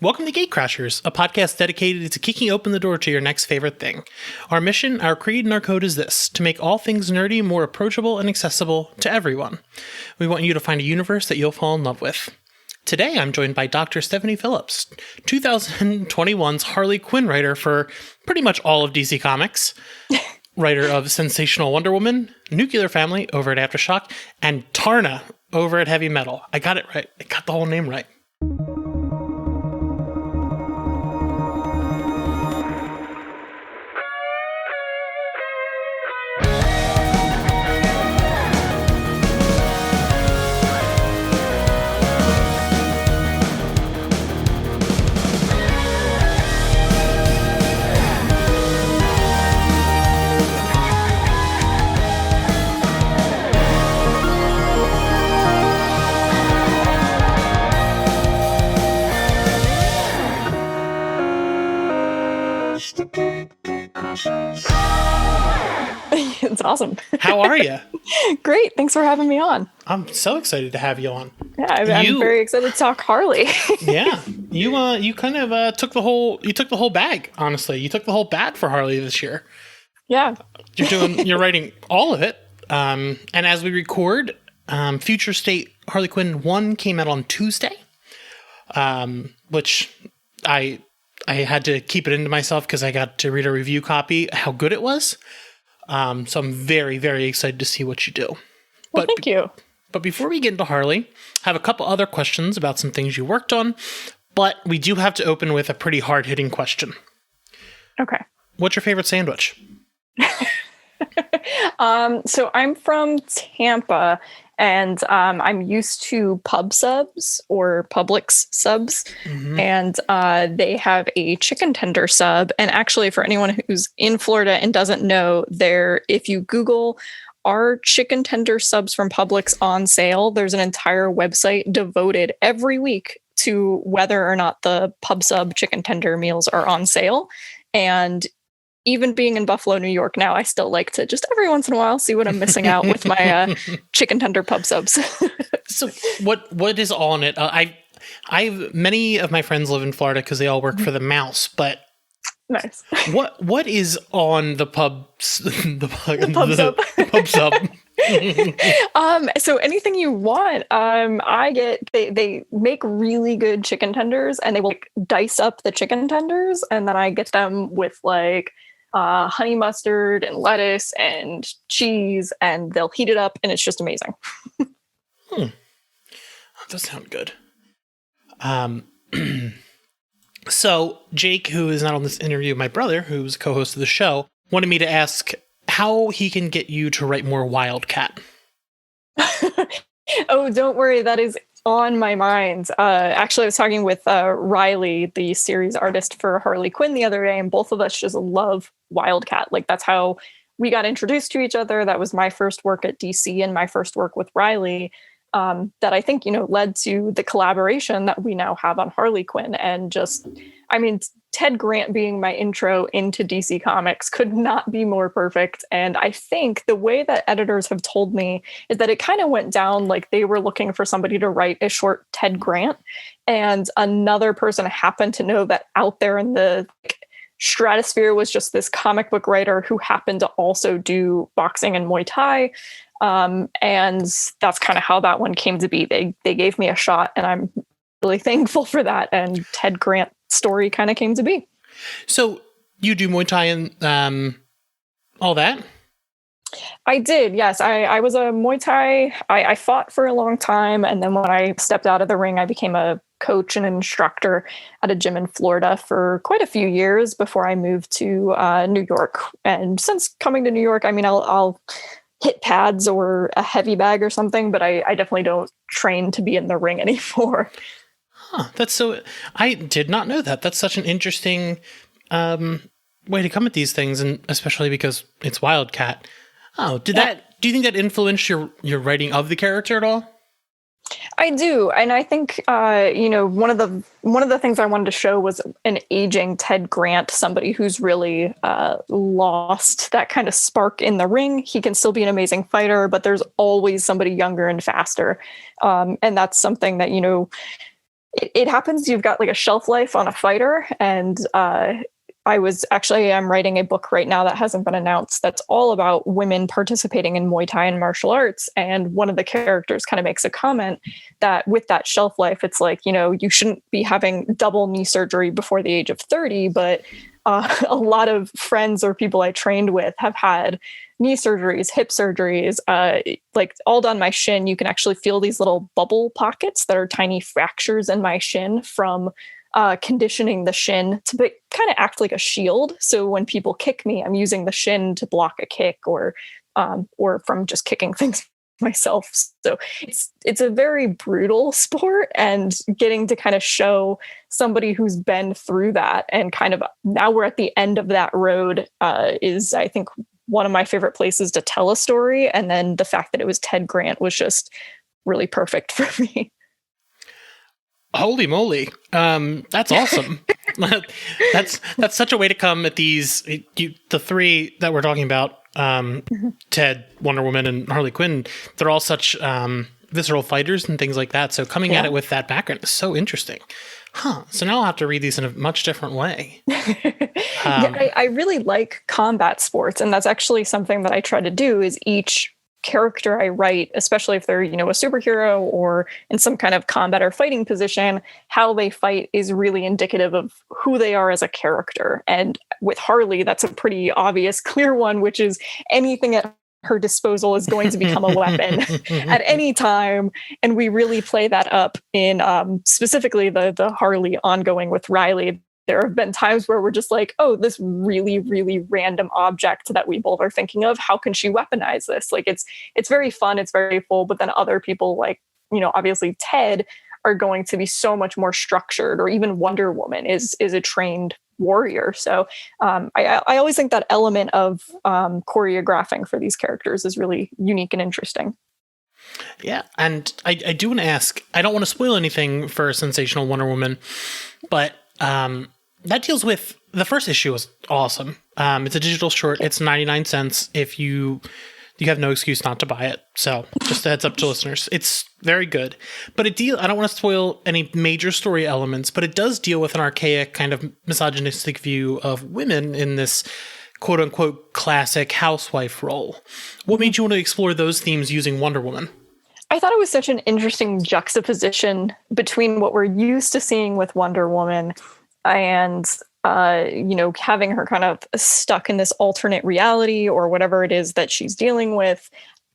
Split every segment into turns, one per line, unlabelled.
Welcome to Gatecrashers, a podcast dedicated to kicking open the door to your next favorite thing. Our mission, our creed, and our code is this: to make all things nerdy more approachable and accessible to everyone. We want you to find a universe that you'll fall in love with. Today, I'm joined by Dr. Stephanie Phillips, 2021's Harley Quinn writer for pretty much all of DC Comics, writer of Sensational Wonder Woman, Nuclear Family over at Aftershock, and Tarna over at Heavy Metal. I got it right. I got the whole name right.
It's awesome.
How are you?
Great. Thanks for having me on.
I'm so excited to have you on.
Yeah, I'm very excited to talk Harley.
Yeah, you kind of took the whole bag. Honestly, you took the whole bat for Harley this year.
Yeah,
You're writing all of it. And as we record, Future State Harley Quinn 1 came out on Tuesday, which I had to keep it into myself because I got to read a review copy how good it was. So I'm very, very excited to see what you do.
Well, thank you.
But before we get into Harley, I have a couple other questions about some things you worked on, but we do have to open with a pretty hard-hitting question.
Okay.
What's your favorite sandwich?
So I'm from Tampa, and I'm used to pub subs or Publix subs, and they have a chicken tender sub. And actually, for anyone who's in Florida and doesn't know, if you Google "are chicken tender subs from Publix on sale?" there's an entire website devoted every week to whether or not the pub sub chicken tender meals are on sale. And even being in Buffalo, New York now, I still like to just every once in a while see what I'm missing out with my chicken tender pub subs.
So what is on it? Many of my friends live in Florida because they all work for the Mouse, but
nice.
What is on the pub sub? The pub sub.
So anything you want. They make really good chicken tenders, and they will dice up the chicken tenders, and then I get them with honey mustard and lettuce and cheese, and they'll heat it up, and it's just amazing.
That does sound good. So Jake, who is not on this interview, my brother, who's co-host of the show, wanted me to ask how he can get you to write more Wildcat.
Oh, don't worry. That is on my mind. Actually, I was talking with Riley, the series artist for Harley Quinn, the other day, and both of us just love Wildcat. That's how we got introduced to each other. That was my first work at DC and my first work with Riley. That I think, led to the collaboration that we now have on Harley Quinn. And Ted Grant being my intro into DC Comics could not be more perfect. And I think the way that editors have told me is that it kind of went down like they were looking for somebody to write a short Ted Grant, and another person happened to know that out there in the stratosphere was just this comic book writer who happened to also do boxing and Muay Thai. And that's kind of how that one came to be. They gave me a shot, and I'm really thankful for that. And Ted Grant's story kind of came to be.
So you do Muay Thai and all that?
I did, yes. I was a Muay Thai. I fought for a long time, and then when I stepped out of the ring, I became a coach and instructor at a gym in Florida for quite a few years before I moved to New York. And since coming to New York, I'll hit pads or a heavy bag or something, but I definitely don't train to be in the ring anymore.
I did not know that. That's such an interesting way to come at these things, and especially because it's Wildcat. Oh, do you think that influenced your writing of the character at all?
I do, and I think one of the things I wanted to show was an aging Ted Grant, somebody who's really lost that kind of spark in the ring. He can still be an amazing fighter, but there's always somebody younger and faster, and that's something that it happens. You've got like a shelf life on a fighter, and I'm writing a book right now that hasn't been announced that's all about women participating in Muay Thai and martial arts. And one of the characters kind of makes a comment that with that shelf life, it's like, you shouldn't be having double knee surgery before the age of 30. But a lot of friends or people I trained with have had knee surgeries, hip surgeries, like all down my shin. You can actually feel these little bubble pockets that are tiny fractures in my shin from conditioning the shin to kind of act like a shield. So when people kick me, I'm using the shin to block a kick or from just kicking things myself. So it's a very brutal sport, and getting to kind of show somebody who's been through that and kind of now we're at the end of that road is, I think, one of my favorite places to tell a story. And then the fact that it was Ted Grant was just really perfect for me.
Holy moly. That's awesome. That's such a way to come at these, the three that we're talking about, Ted, Wonder Woman, and Harley Quinn. They're all such visceral fighters and things like that. So coming at it with that background is so interesting. So now I'll have to read these in a much different way.
I really like combat sports. And that's actually something that I try to do is each character I write, especially if they're, a superhero or in some kind of combat or fighting position, how they fight is really indicative of who they are as a character. And with Harley, that's a pretty obvious, clear one, which is anything at her disposal is going to become a weapon at any time. And we really play that up in specifically the Harley ongoing with Riley. There have been times where we're just like, oh, this really, really random object that we both are thinking of, how can she weaponize this? Like it's very fun, it's very full, but then other people like, obviously Ted are going to be so much more structured, or even Wonder Woman is a trained warrior. So I always think that element of choreographing for these characters is really unique and interesting.
Yeah, and I do want to ask, I don't want to spoil anything for Sensational Wonder Woman, but that deals with, the first issue was awesome. It's a digital short. It's 99 cents. If you have no excuse not to buy it. So just a heads up to listeners. It's very good. But I don't want to spoil any major story elements, but it does deal with an archaic kind of misogynistic view of women in this quote unquote classic housewife role. What made you want to explore those themes using Wonder Woman?
I thought it was such an interesting juxtaposition between what we're used to seeing with Wonder Woman and, having her kind of stuck in this alternate reality or whatever it is that she's dealing with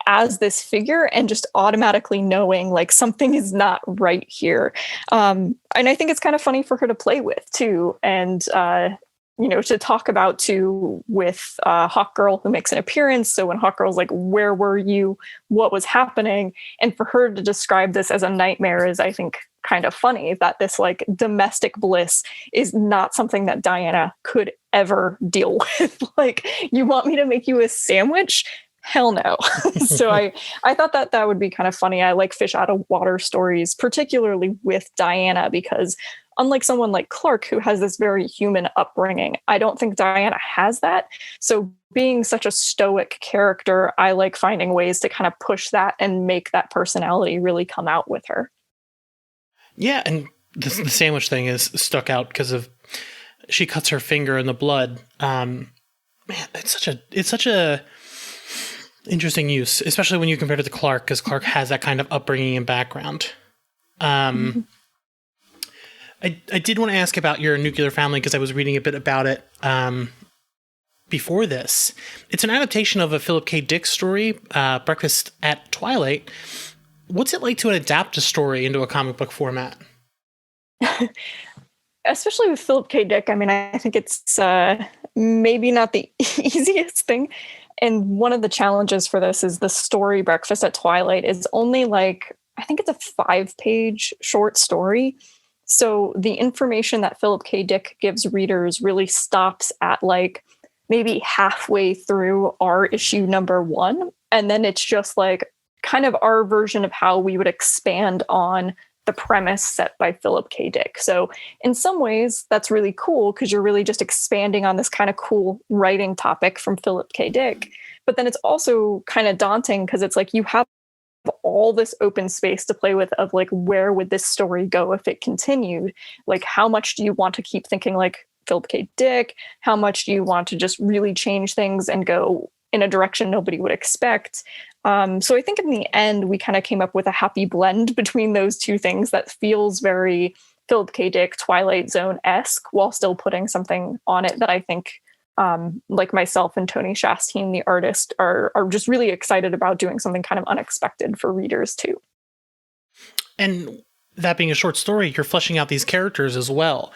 as this figure, and just automatically knowing like something is not right here. And I think it's kind of funny for her to play with too. And, to talk about too with Hawk Girl, who makes an appearance. So when Hawk Girl's like, where were you? What was happening? And for her to describe this as a nightmare is, I think, kind of funny, that this like domestic bliss is not something that Diana could ever deal with. Like, you want me to make you a sandwich? Hell no. So I thought that would be kind of funny. I like fish out of water stories, particularly with Diana, because unlike someone like Clark, who has this very human upbringing, I don't think Diana has that. So being such a stoic character, I like finding ways to kind of push that and make that personality really come out with her.
Yeah, and the sandwich thing is stuck out because of she cuts her finger in the blood. Man, it's such a interesting use, especially when you compare it to Clark, because Clark has that kind of upbringing and background. I did want to ask about your nuclear family, because I was reading a bit about it before this. It's an adaptation of a Philip K. Dick story, Breakfast at Twilight. What's it like to adapt a story into a comic book format?
Especially with Philip K. Dick, I mean, I think it's maybe not the easiest thing. And one of the challenges for this is the story Breakfast at Twilight is only like, I think it's a 5-page short story. So the information that Philip K. Dick gives readers really stops at like maybe halfway through our issue number 1. And then it's just like kind of our version of how we would expand on the premise set by Philip K. Dick. So in some ways, that's really cool, because you're really just expanding on this kind of cool writing topic from Philip K. Dick. But then it's also kind of daunting, because it's like you have all this open space to play with of like, where would this story go if it continued? Like, how much do you want to keep thinking like Philip K. Dick? How much do you want to just really change things and go in a direction nobody would expect? So I think in the end, we kind of came up with a happy blend between those two things that feels very Philip K. Dick, Twilight Zone-esque, while still putting something on it that I think like myself and Tony Shasteen, the artist, are just really excited about doing something kind of unexpected for readers too.
And that being a short story, you're fleshing out these characters as well.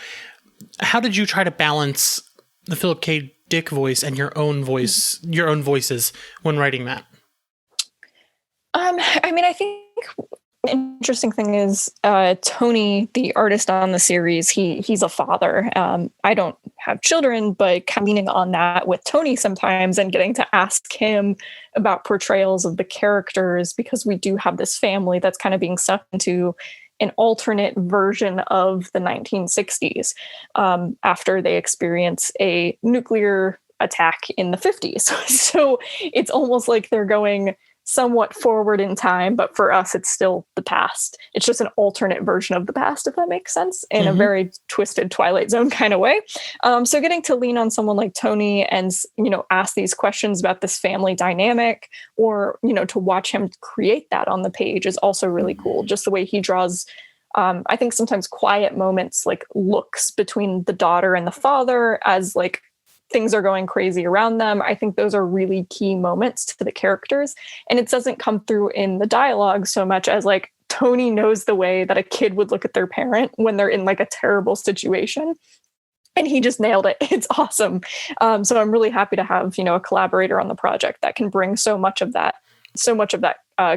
How did you try to balance the Philip K. Dick voice and your own voices when writing that?
I mean, I think the interesting thing is Tony, the artist on the series, he's a father. I don't have children, but kind of leaning on that with Tony sometimes and getting to ask him about portrayals of the characters, because we do have this family that's kind of being sucked into an alternate version of the 1960s after they experience a nuclear attack in the 50s. So it's almost like they're going somewhat forward in time, but for us, it's still the past. It's just an alternate version of the past, if that makes sense, in a very twisted Twilight Zone kind of way. So getting to lean on someone like Tony and, ask these questions about this family dynamic, or, to watch him create that on the page is also really cool. Just the way he draws, I think sometimes quiet moments, like looks between the daughter and the father as like things are going crazy around them. I think those are really key moments to the characters. And it doesn't come through in the dialogue so much as like Tony knows the way that a kid would look at their parent when they're in like a terrible situation. And he just nailed it. It's awesome. So I'm really happy to have, a collaborator on the project that can bring so much of that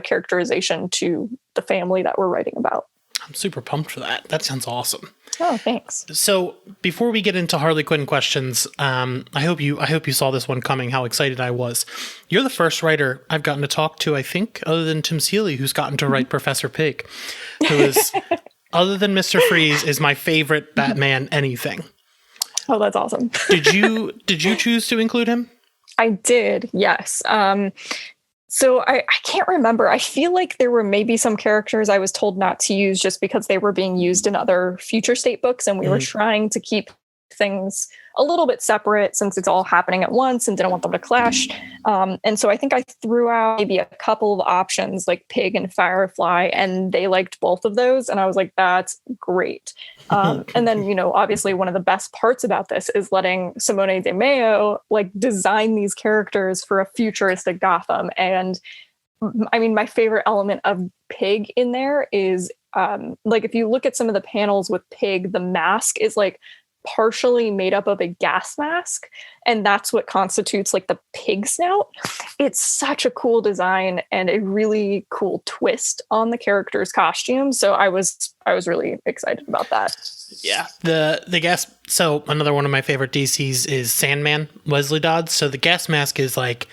characterization to the family that we're writing about.
I'm super pumped for that. That sounds awesome.
Oh, thanks.
So before we get into Harley Quinn questions, I hope you saw this one coming, how excited I was. You're the first writer I've gotten to talk to, I think, other than Tim Seeley, who's gotten to write Professor Pig, who is, other than Mr. Freeze, is my favorite Batman anything.
Oh, that's awesome.
Did you choose to include him?
I did, yes. So I can't remember. I feel like there were maybe some characters I was told not to use just because they were being used in other Future State books, and we were trying to keep things a little bit separate since it's all happening at once and didn't want them to clash. And so I think I threw out maybe a couple of options like Pig and Firefly, and they liked both of those. And I was like, that's great. And then, obviously one of the best parts about this is letting Simone De Mayo like design these characters for a futuristic Gotham. And I mean, my favorite element of Pig in there is like, if you look at some of the panels with Pig, the mask is like partially made up of a gas mask, and that's what constitutes like the pig snout. It's such a cool design and a really cool twist on the character's costume. So I was really excited about that.
Yeah, the gas. So another one of my favorite DCs is Sandman, Wesley Dodds. So the gas mask is like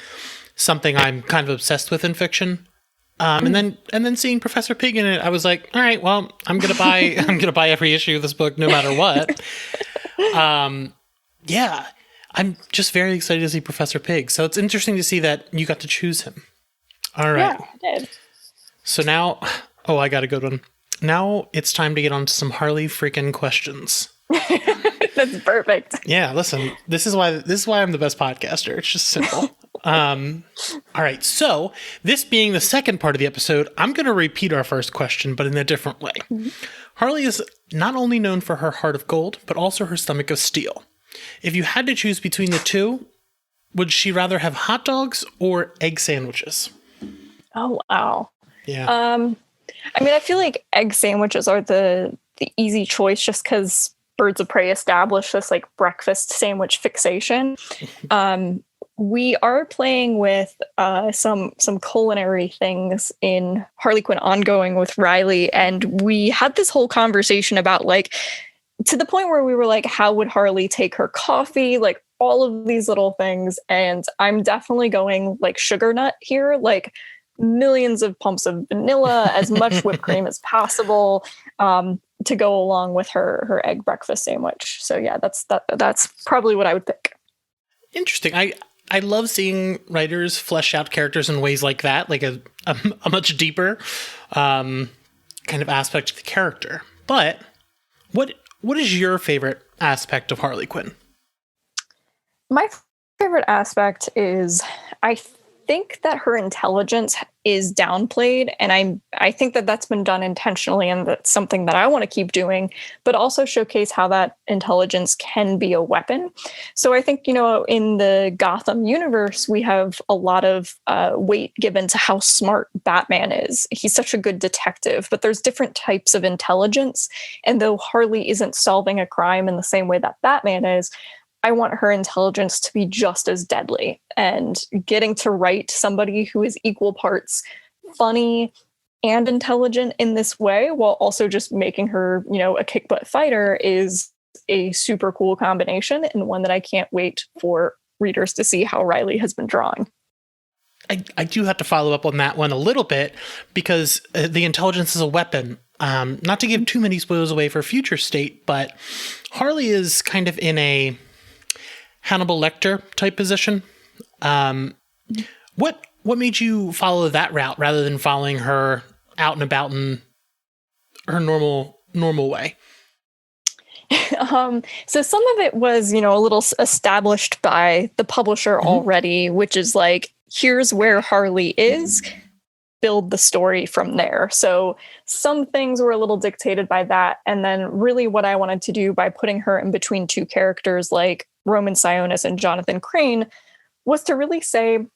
something I'm kind of obsessed with in fiction. And then seeing Professor Pig in it, I was like, all right, well, I'm gonna buy every issue of this book no matter what. Yeah, I'm just very excited to see Professor Pig. So it's interesting to see that you got to choose him. All right.
Yeah, I did.
So now, I got a good one. Now it's time to get on to some Harley freaking questions.
That's perfect.
Yeah, listen, this is why I'm the best podcaster. It's just simple. All right. So this being the second part of the episode, I'm going to repeat our first question, but in a different way. Mm-hmm. Harley is not only known for her heart of gold, but also her stomach of steel. If you had to choose between the two, would she rather have hot dogs or egg sandwiches?
Oh, wow.
Yeah.
I mean, I feel like egg sandwiches are the easy choice just because Birds of Prey established this like breakfast sandwich fixation. We are playing with some culinary things in Harley Quinn Ongoing with Riley, and we had this whole conversation about like, to the point where we were like, how would Harley take her coffee? Like all of these little things. And I'm definitely going like sugar nut here, like millions of pumps of vanilla, as much whipped cream as possible, to go along with her egg breakfast sandwich. So yeah, that's probably what I would pick.
Interesting. I love seeing writers flesh out characters in ways like that, like a much deeper kind of aspect of the character. But what is your favorite aspect of Harley Quinn?
My favorite aspect is I think that her intelligence is downplayed, and I think that that's been done intentionally, and that's something that I want to keep doing, but also showcase how that intelligence can be a weapon. So I think, in the Gotham universe, we have a lot of weight given to how smart Batman is. He's such a good detective, but there's different types of intelligence. And though Harley isn't solving a crime in the same way that Batman is, I want her intelligence to be just as deadly, and getting to write somebody who is equal parts funny and intelligent in this way, while also just making her, a kick butt fighter, is a super cool combination, and one that I can't wait for readers to see how Riley has been drawing.
I do have to follow up on that one a little bit, because the intelligence is a weapon. Not to give too many spoilers away for future state, but Harley is kind of in a Hannibal Lecter type position. What made you follow that route rather than following her out and about in her normal way?
So some of it was, a little established by the publisher already, which is like, here's where Harley is, build the story from there. So some things were a little dictated by that. And then really what I wanted to do by putting her in between two characters like Roman Sionis and Jonathan Crane was to really say,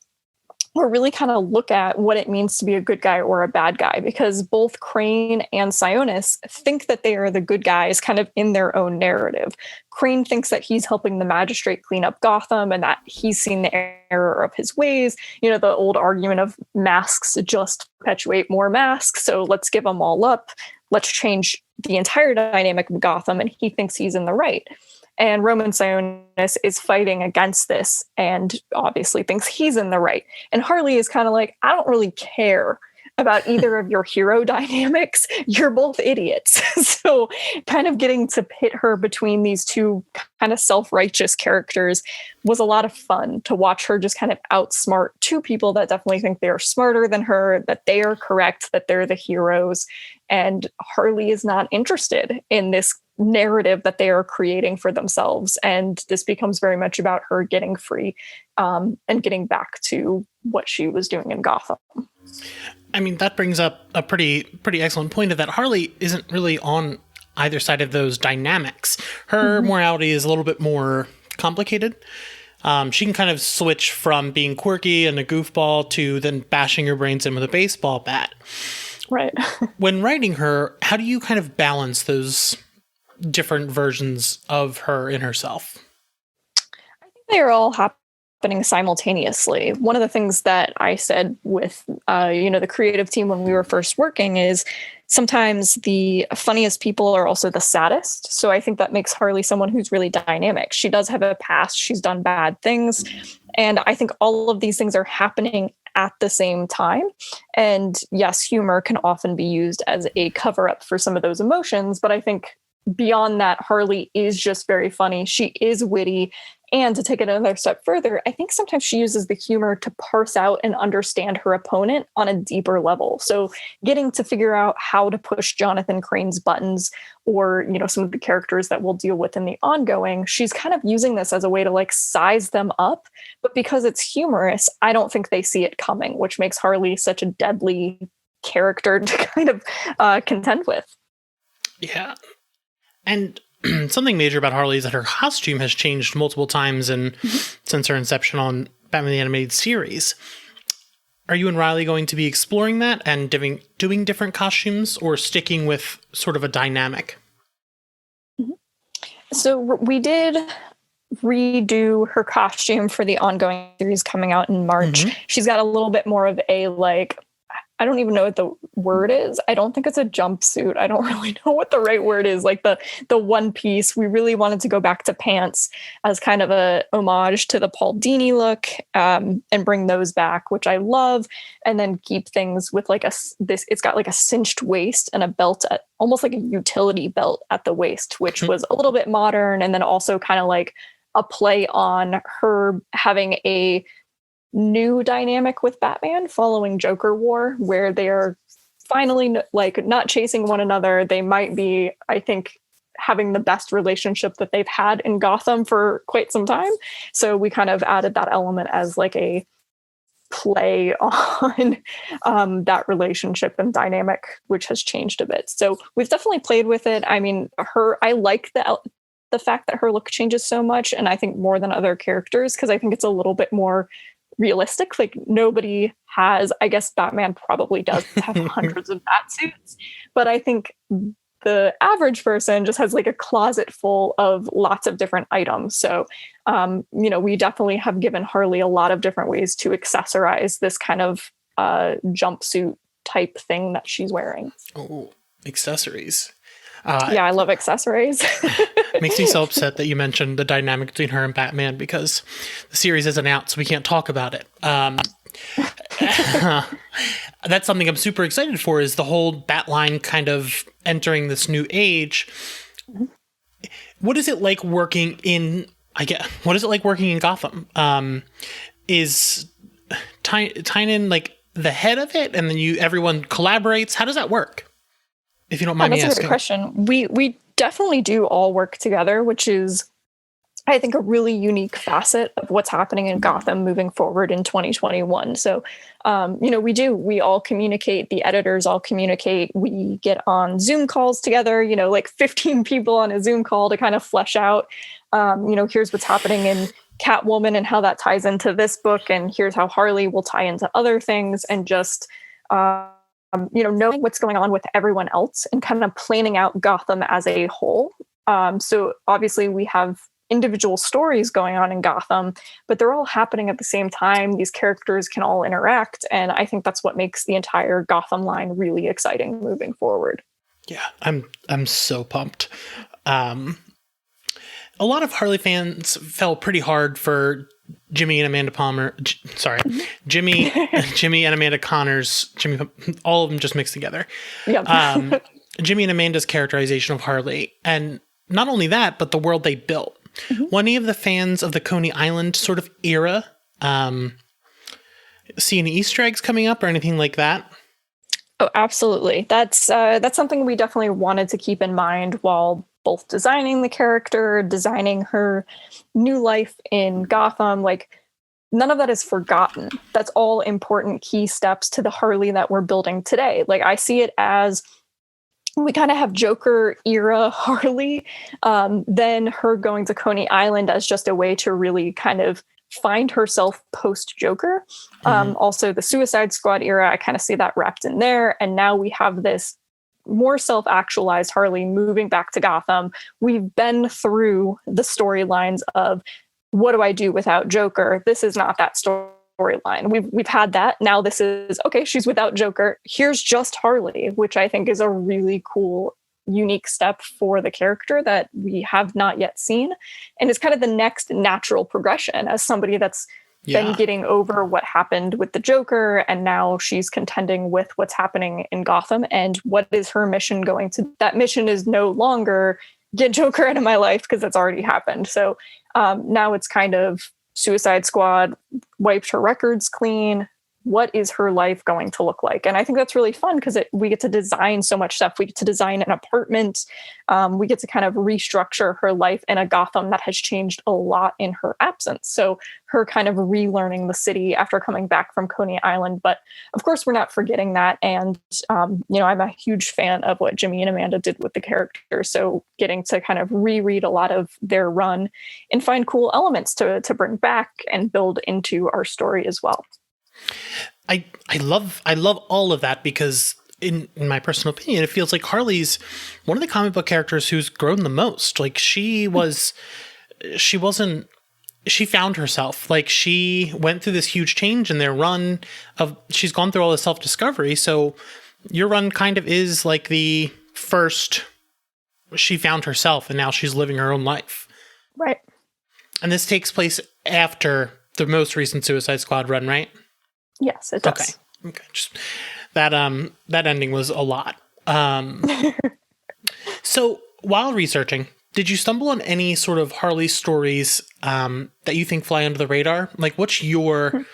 or really kind of look at what it means to be a good guy or a bad guy, because both Crane and Sionis think that they are the good guys kind of in their own narrative. Crane thinks that he's helping the magistrate clean up Gotham and that he's seen the error of his ways. The old argument of masks just perpetuate more masks, so let's give them all up. Let's change the entire dynamic of Gotham, and he thinks he's in the right. And Roman Sionis is fighting against this and obviously thinks he's in the right. And Harley is kind of like, I don't really care about either of your hero dynamics. You're both idiots. So kind of getting to pit her between these two kind of self-righteous characters was a lot of fun to watch her just kind of outsmart two people that definitely think they are smarter than her, that they are correct, that they're the heroes. And Harley is not interested in this narrative that they are creating for themselves. And this becomes very much about her getting free and getting back to what she was doing in Gotham.
I mean, that brings up a pretty excellent point, of that Harley isn't really on either side of those dynamics. Her morality is a little bit more complicated. She can kind of switch from being quirky and a goofball to then bashing your brains in with a baseball bat.
Right. When
writing her, how do you kind of balance those different versions of her in herself?
I think they are all happening simultaneously. One of the things that I said with the creative team when we were first working is sometimes the funniest people are also the saddest. So I think that makes Harley someone who's really dynamic. She does have a past. She's done bad things. And I think all of these things are happening at the same time. And yes, humor can often be used as a cover up for some of those emotions. But I think beyond that, Harley is just very funny. She is witty. And to take it another step further, I think sometimes she uses the humor to parse out and understand her opponent on a deeper level. So getting to figure out how to push Jonathan Crane's buttons, or, some of the characters that we'll deal with in the ongoing, she's kind of using this as a way to like size them up. But because it's humorous, I don't think they see it coming, which makes Harley such a deadly character to kind of contend with.
Yeah. And something major about Harley is that her costume has changed multiple times since her inception on Batman the Animated Series. Are you and Riley going to be exploring that and doing different costumes, or sticking with sort of a dynamic?
So we did redo her costume for the ongoing series coming out in March. She's got a little bit more of a I don't even know what the word is. I don't think it's a jumpsuit. I don't really know what the right word is. Like the one piece, we really wanted to go back to pants as kind of a homage to the Paul Dini look, and bring those back, which I love. And then keep things with it's got like a cinched waist and a belt almost like a utility belt at the waist, which was a little bit modern. And then also kind of like a play on her having a new dynamic with Batman following Joker War, where they are finally like not chasing one another. They might be, I think, having the best relationship that they've had in Gotham for quite some time. So we kind of added that element as like a play on that relationship and dynamic, which has changed a bit. So we've definitely played with it. I mean, I like the fact that her look changes so much, and I think more than other characters, because I think it's a little bit more realistic. Like nobody has, I guess Batman probably does have hundreds of bat suits, but I think the average person just has like a closet full of lots of different items. So, we definitely have given Harley a lot of different ways to accessorize this kind of jumpsuit type thing that she's wearing.
Oh, accessories.
Yeah, I love accessories.
Makes me so upset that you mentioned the dynamic between her and Batman, because the series isn't out, so we can't talk about it. That's something I'm super excited for, is the whole Batline kind of entering this new age. Mm-hmm. What is it like working in Gotham? Is Tynan like the head of it, and then everyone collaborates? How does that work? If you don't mind me asking. That's a
great question. We definitely do all work together, which is, I think, a really unique facet of what's happening in Gotham moving forward in 2021. So, we all communicate, the editors all communicate, we get on Zoom calls together, like 15 people on a Zoom call to kind of flesh out, here's what's happening in Catwoman and how that ties into this book. And here's how Harley will tie into other things, and just, knowing what's going on with everyone else and kind of planning out Gotham as a whole. So obviously we have individual stories going on in Gotham, but they're all happening at the same time. These characters can all interact. And I think that's what makes the entire Gotham line really exciting moving forward.
Yeah, I'm so pumped. A lot of Harley fans fell pretty hard for Jimmy and Amanda Palmer. Jimmy and Amanda Connors. All of them just mixed together. Yep. Jimmy and Amanda's characterization of Harley, and not only that, but the world they built. Mm-hmm. Were any of the fans of the Coney Island sort of era see any Easter eggs coming up or anything like that?
Oh, absolutely. That's something we definitely wanted to keep in mind while both designing the character, designing her new life in Gotham. Like, none of that is forgotten. That's all important key steps to the Harley that we're building today. Like, I see it as, we kind of have Joker era Harley, then her going to Coney Island as just a way to really kind of find herself post Joker. Mm-hmm. Also the Suicide Squad era, I kind of see that wrapped in there. And now we have this more self-actualized Harley moving back to Gotham. We've been through the storylines of, what do I do without Joker? This is not that storyline. We've had that. Now this is, okay, she's without Joker. Here's just Harley, which I think is a really cool, unique step for the character that we have not yet seen. And it's kind of the next natural progression as somebody that's been getting over what happened with the Joker, and now she's contending with what's happening in Gotham. And what is her mission going to? That mission is no longer get Joker out of my life, because that's already happened. So now it's kind of Suicide Squad wiped her records clean. What is her life going to look like? And I think that's really fun, because we get to design so much stuff. We get to design an apartment. We get to kind of restructure her life in a Gotham that has changed a lot in her absence. So her kind of relearning the city after coming back from Coney Island. But of course, we're not forgetting that. And, I'm a huge fan of what Jimmy and Amanda did with the character. So getting to kind of reread a lot of their run and find cool elements to bring back and build into our story as well.
I love all of that, because in my personal opinion, it feels like Harley's one of the comic book characters who's grown the most. Like she found herself. Like she went through this huge change in their run she's gone through all this self-discovery. So your run kind of is like the first, she found herself and now she's living her own life.
Right.
And this takes place after the most recent Suicide Squad run, right?
Yes, it does.
Okay. Just that ending was a lot. So while researching did you stumble on any sort of Harley stories that you think fly under the radar? Like, what's your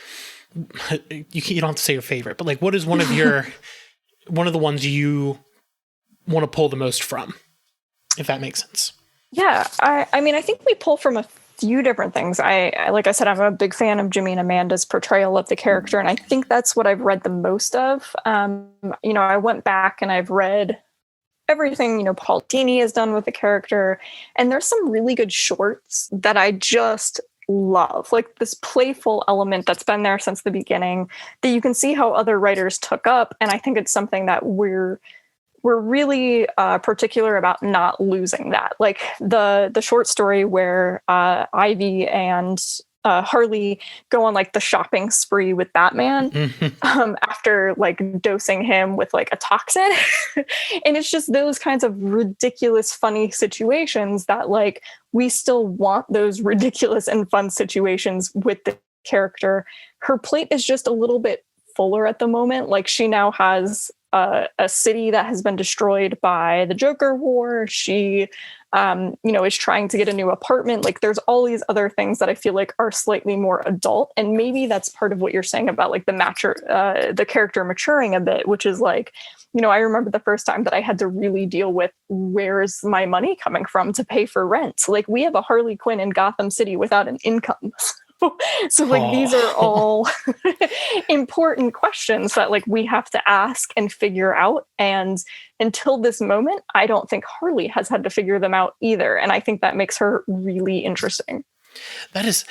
you don't have to say your favorite, but like, what is one of the ones you want to pull the most from, if that makes sense?
Yeah, I mean, I think we pull from a few different things. I like I said, I'm a big fan of Jimmy and Amanda's portrayal of the character, and I think that's what I've read the most of. I went back and I've read everything, Paul Dini has done with the character. And there's some really good shorts that I just love, like this playful element that's been there since the beginning that you can see how other writers took up. And I think it's something that we're really particular about not losing that. Like the short story where Ivy and Harley go on like the shopping spree with Batman after like dosing him with like a toxin. And it's just those kinds of ridiculous, funny situations that like we still want those ridiculous and fun situations with the character. Her plate is just a little bit fuller at the moment. Like she now has a city that has been destroyed by the Joker War. She is trying to get a new apartment. Like there's all these other things that I feel like are slightly more adult. And maybe that's part of what you're saying about like the character maturing a bit, which is like, I remember the first time that I had to really deal with where's my money coming from to pay for rent. Like we have a Harley Quinn in Gotham City without an income. So like these are all important questions that like we have to ask and figure out. And until this moment, I don't think Harley has had to figure them out either. And I think that makes her really interesting.
That is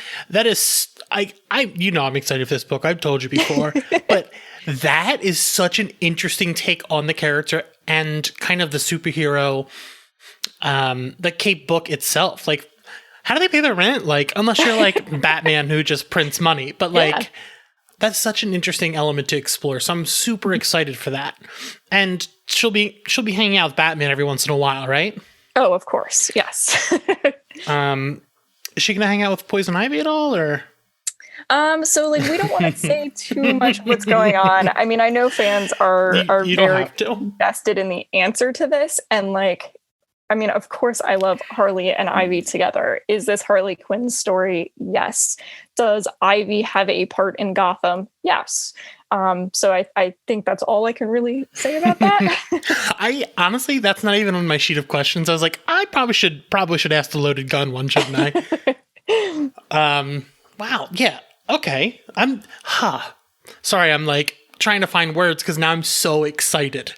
I'm excited for this book. I've told you before, but that is such an interesting take on the character and kind of the superhero, the Cape book itself. Like, how do they pay their rent? Like, unless you're like Batman who just prints money, but like, that's such an interesting element to explore. So I'm super excited for that. And she'll be hanging out with Batman every once in a while, right?
Oh, of course. Yes.
Is she going to hang out with Poison Ivy at all, or?
So like, we don't want to say too much what's going on. I mean, I know fans are very invested in the answer to this. And like, I mean, of course, I love Harley and Ivy together. Is this Harley Quinn's story? Yes. Does Ivy have a part in Gotham? Yes. So I think that's all I can really say about that.
I honestly, that's not even on my sheet of questions. I was like, I probably should ask the loaded gun one, shouldn't I? Wow. Yeah. Okay. Sorry. I'm like trying to find words because now I'm so excited.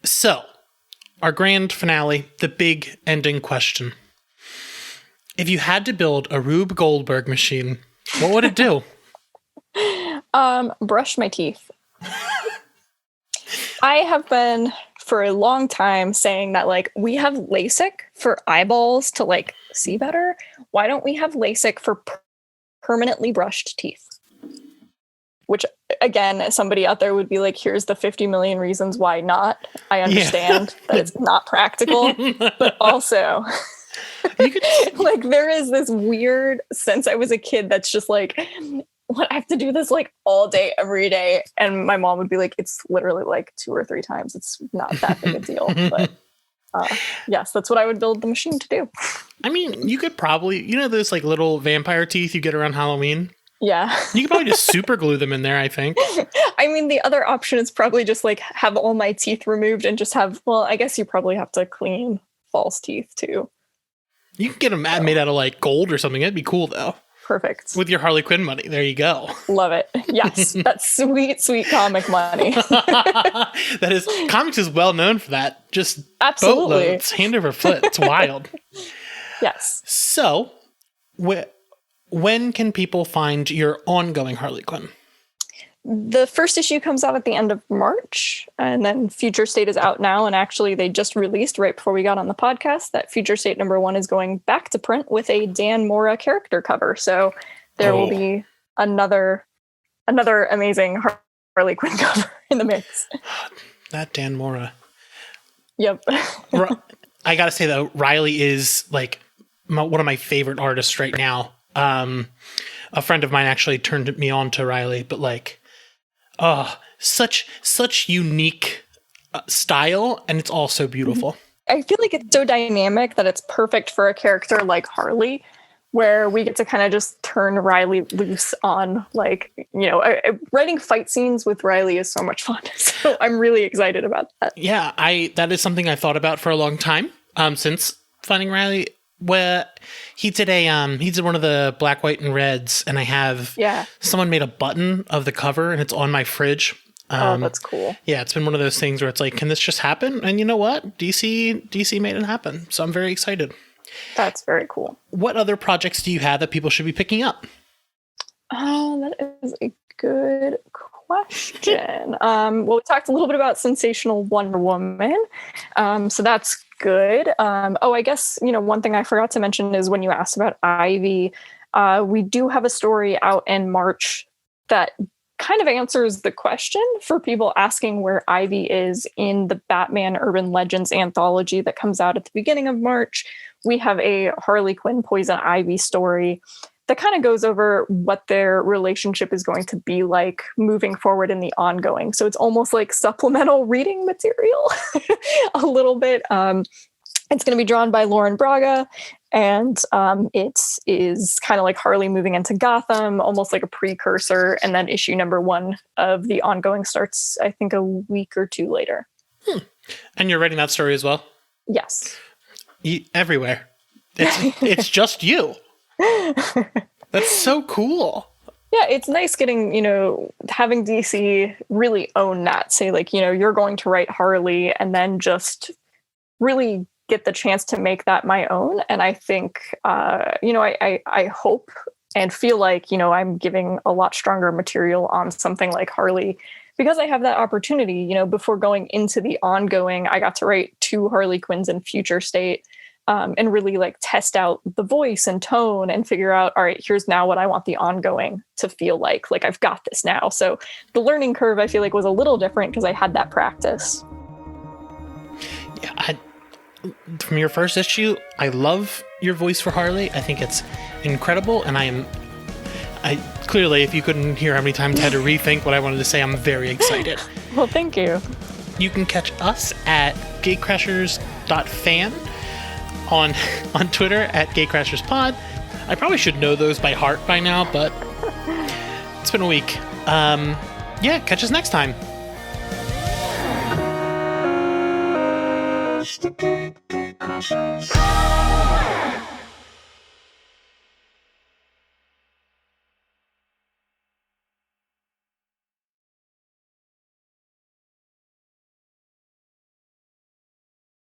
So our grand finale, the big ending question. If you had to build a Rube Goldberg machine, what would it do?
Brush my teeth. I have been for a long time saying that like we have LASIK for eyeballs to like see better. Why don't we have LASIK for permanently brushed teeth? Which, again, somebody out there would be like, here's the 50 million reasons why not. I understand that it's not practical, but also, like, there is this weird sense I was a kid that's just like, what, I have to do this like all day, every day. And my mom would be like, it's literally like 2 or 3 times. It's not that big a deal. But yes, that's what I would build the machine to do.
I mean, you could probably, those like little vampire teeth you get around Halloween?
Yeah.
You could probably just super glue them in there, I think.
I mean, the other option is probably just like have all my teeth removed and just have, well, I guess you probably have to clean false teeth too.
You can get them made out of like gold or something. It'd be cool though.
Perfect.
With your Harley Quinn money. There you go.
Love it. Yes. That's sweet, sweet comic money.
Comics is well known for that. Just
absolutely.
Boatloads, hand over foot. It's wild.
Yes.
So, when can people find your ongoing Harley Quinn?
The first issue comes out at the end of March, and then Future State is out now. And actually, they just released right before we got on the podcast that Future State #1 is going back to print with a Dan Mora character cover. So there will be another amazing Harley Quinn cover in the mix.
That Dan Mora.
Yep.
I gotta say though, Riley is like one of my favorite artists right now. A friend of mine actually turned me on to Riley, but like, such unique style, and it's all so beautiful.
I feel like it's so dynamic that it's perfect for a character like Harley, where we get to kind of just turn Riley loose on, like, writing fight scenes with Riley is so much fun. So I'm really excited about that.
Yeah, that is something I thought about for a long time, since finding Riley. Where he did one of the black, white, and reds, and I have someone made a button of the cover, and it's on my fridge.
Oh, that's cool.
Yeah, it's been one of those things where it's like, can this just happen? And you know what? DC made it happen. So I'm very excited.
That's very cool.
What other projects do you have that people should be picking up?
That is a good question. Well, we talked a little bit about Sensational Wonder Woman. So that's good. I guess, one thing I forgot to mention is when you asked about Ivy, we do have a story out in March that kind of answers the question for people asking where Ivy is in the Batman Urban Legends anthology that comes out at the beginning of March. We have a Harley Quinn Poison Ivy story that kind of goes over what their relationship is going to be like moving forward in the ongoing. So it's almost like supplemental reading material a little bit. It's going to be drawn by Lauren Braga, and it is kind of like Harley moving into Gotham, almost like a precursor. And then issue number 1 of the ongoing starts, I think, a week or 2 later.
And you're writing that story as well?
Yes.
Everywhere. It's just you. That's so cool.
Yeah, it's nice getting, having DC really own that. Say, like, you're going to write Harley, and then just really get the chance to make that my own. And I think, I hope and feel like, I'm giving a lot stronger material on something like Harley because I have that opportunity. Before going into the ongoing, I got to write 2 Harley Quinns in Future State. And really like test out the voice and tone and figure out, all right, here's now what I want the ongoing to feel like I've got this now. So the learning curve, I feel like, was a little different because I had that practice.
Yeah, from your first issue, I love your voice for Harley. I think it's incredible, and I clearly, if you couldn't hear how many times I had to rethink what I wanted to say, I'm very excited.
Well, thank you.
You can catch us at gatecrashers.fan. on Twitter at gatecrasherspod. I probably should know those by heart by now, but it's been a week. Catch us next time.
Gatecrashers.